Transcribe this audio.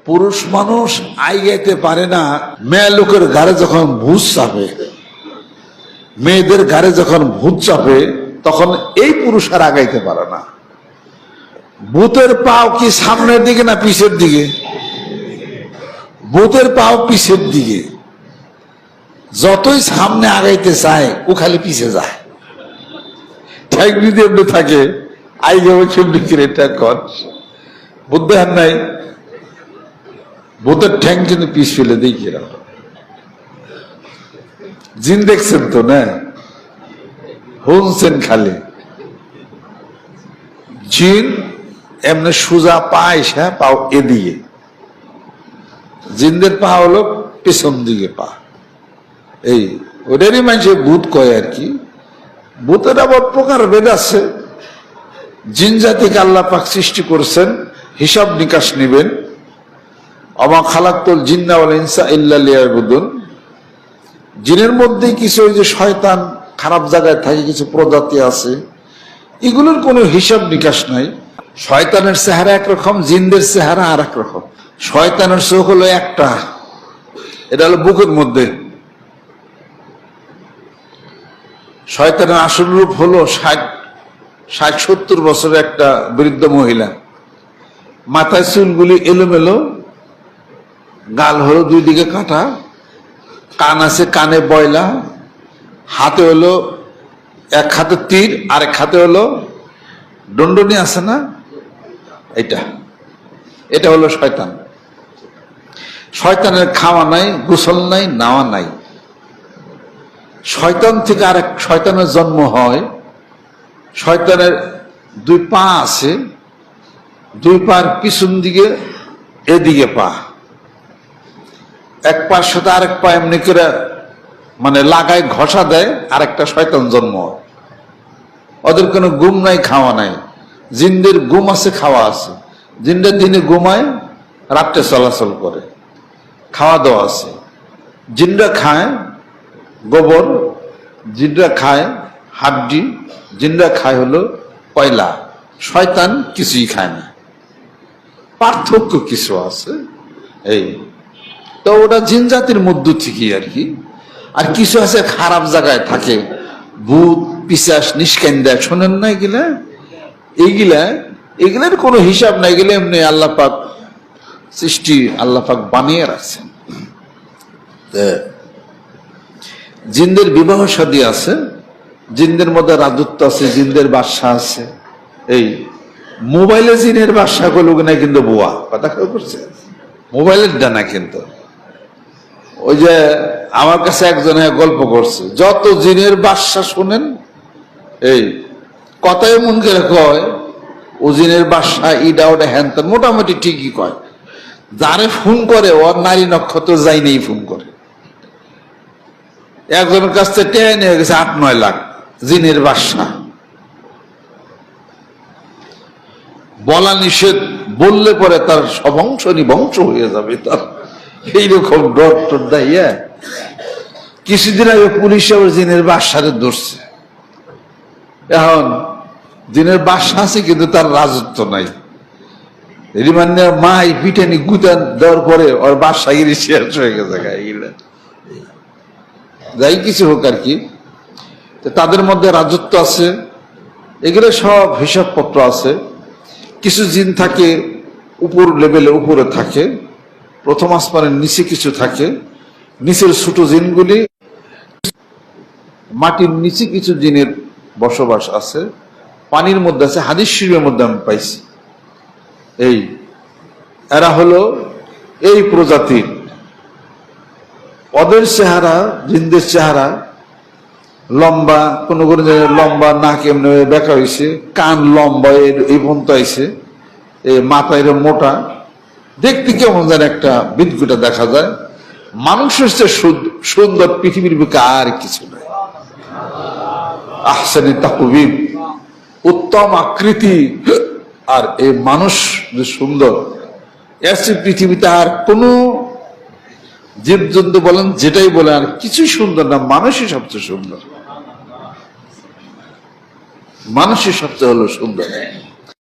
পুরুষ মানুষ আইগাইতে পারে না, মেয়ে লোকের ঘাড়ে যখন ভূত চাপে, মেয়েদের ঘাড়ে যখন ভূত চাপে, তখন এই পুরুষ আর আগাইতে পারে না। ভূতের পাও কি সামনের দিকে না পিছের দিকে? ভূতের পাও পিছের দিকে। যতই সামনে আগাইতে চায় ও খালি পিছে যায়। ঠ্যাং যদি এমনি থাকে, আই যাবো কেমনি কিরে ঠ্যাং কর, বুদ্ধ হার নাই। ভূতের ঠ্যাং কিন্তু পিছ ফেলে দিই কিরকম। জিন দেখছেন তো না, শুনছেন খালি। জিন এমনি সোজা পা এসে পাও এদিকে, জিনদের পা হলো পেছন দিকে পা। এই ওটারই মানুষ ভূত কয় আর কি। ভূতের আবার প্রকার ভেদ আছে। জিন জাতিকে আল্লাহ পাক সৃষ্টি করছেন, হিসাব নিকাশ নিবেন। আমা খালাকতুল জিন্না ওয়াল ইনসা ইল্লা লিয়াবুদুন। জিনের মধ্যে কিছু ওই যে শয়তান খারাপ জায়গায় থাকে, কিছু প্রজাতি আছে, এগুলোর কোনো হিসাব নিকাশ নাই। শয়তানের চেহারা একরকম, জিনদের চেহারা আর এক রকম। শয়তানের চোখ হলো একটা, এটা হলো বুকের মধ্যে। শয়তানের আসল রূপ হলো 60-70 বছরের একটা বৃদ্ধ মহিলা, মাথায় চুলগুলি এলোমেলো, গাল হলো দুই দিকে কাটা, কান আছে কানে বয়লা, হাতে হলো এক হাতে তীর আর এক হাতে হলো দণ্ডনি আছে না, এটা হলো শয়তান। শয়তানের খাওয়া নাই, গোসল নাই, নাওয়া নাই। শয়তান থেকে আরেক শয়তানের জন্ম হয়। শয়তানের 2 পা আছে, 2 পার পিছন দিকে এদিকে পা, এক পার সাথে আরেক পা এমনি করে মানে লাগায় ঘষা দেয়, আরেকটা শয়তান জন্ম হয়। ওদের কোনো ঘুম নাই, খাওয়া নাই। জিনদের ঘুম আছে, খাওয়া আছে। জিনরা দিনে ঘুমায়, রাত্রে চলাচল করে, খাওয়া দাওয়া আছে। জিনরা খায় গোবর, জিনরা খায় হাড্ডি, জিনরা খায় হলো কয়লা। শয়তান কিছুই খায় না, পার্থক্য কিছু আছে। এই তো ওটা জিন জাতির মধ্য থেকে আর কি। আর কিছু আছে খারাপ জায়গায় থাকে, ভূত পিশাচ নিষ্কান দেয়, শোনেন না এগুলা? এগুলার কোনো হিসাব নাই। এগুলো এমনি আল্লাহ পাক সৃষ্টি, আল্লাহ পাক বানিয়ে রাখছেন। জিনদের বিবাহ শাদী আছে, জিনদের মধ্যে রাজত্ব আছে, জিনদের বাদশা আছে। এই মোবাইলে জিনের বাদশা গুলো না কিন্তু বুয়া, কথা কেউ করছে, মোবাইলের ডানা। কিন্তু ওই যে আমার কাছে একজন গল্প করছে, যত জিনের বাদশা শোনেন, এই কথায় মন করে কয় ও জিনের বাদশা, ইডা ওটা হ্যান ত্যান, মোটামুটি ঠিকই কয়। যারে ফোন করে ওর নারী নক্ষত্র যাই নেই ফোন করে। একজনের কাছ থেকে টেনে নিয়ে গেছে 8-9 লাখ, জিনের বাদশা। বলা নিষেধ, বললে পরে তার সবংশ নিবংশ হয়ে যাবে, তার এইরকম ডর টর দাইয়া। কিছুদিন আগে পুলিশ আবার জিনের বাদশারে ধরছে। এখন জিনের বাদশা আছে কিন্তু তার রাজত্ব নাই। রিমান্ডের মাই পিটানি গুতান দেওয়ার পরে ওর বাদশাগিরি শেষ হয়ে গেছে। যাই কিছু হোক আর কি, তাদের মধ্যে রাজত্ব আছে, এগুলো সব হিসাবপত্র আছে। কিছু জিন থাকে উপর লেভেলে, উপরে থাকে, প্রথম আসমানের নিচে কিছু থাকে। নিচের ছোট জিনগুলি, মাটির নিচে কিছু জিনের বসবাস আছে, পানির মধ্যে আছে। হাদিস শরীফের মধ্যে আমি পাইছি। এই এরা হলো এই প্রজাতির। ওদের চেহারা, জিনদের চেহারা লম্বা, কোন কোন লম্বা, নাক এমনি বেঁকা হয়েছে, কান লম্বা এই পর্যন্ত আইছে, মাথা এরকম মোটা, দেখতে কেমন যেন একটা বিদঘুটা দেখা যায়। মানুষের চেয়ে সুন্দর পৃথিবীর বুকে আর কিছু নাই। আহসানি তাকওয়িম, উত্তম আকৃতি। আর এই মানুষ যে সুন্দর, এর চেয়ে পৃথিবীতে আর কোনো জীবজন্তু বলেন, যেটাই বলেন, আর কিছুই সুন্দর না। মানুষই সবচেয়ে সুন্দর, মানুষই সবচেয়ে হলো সুন্দর।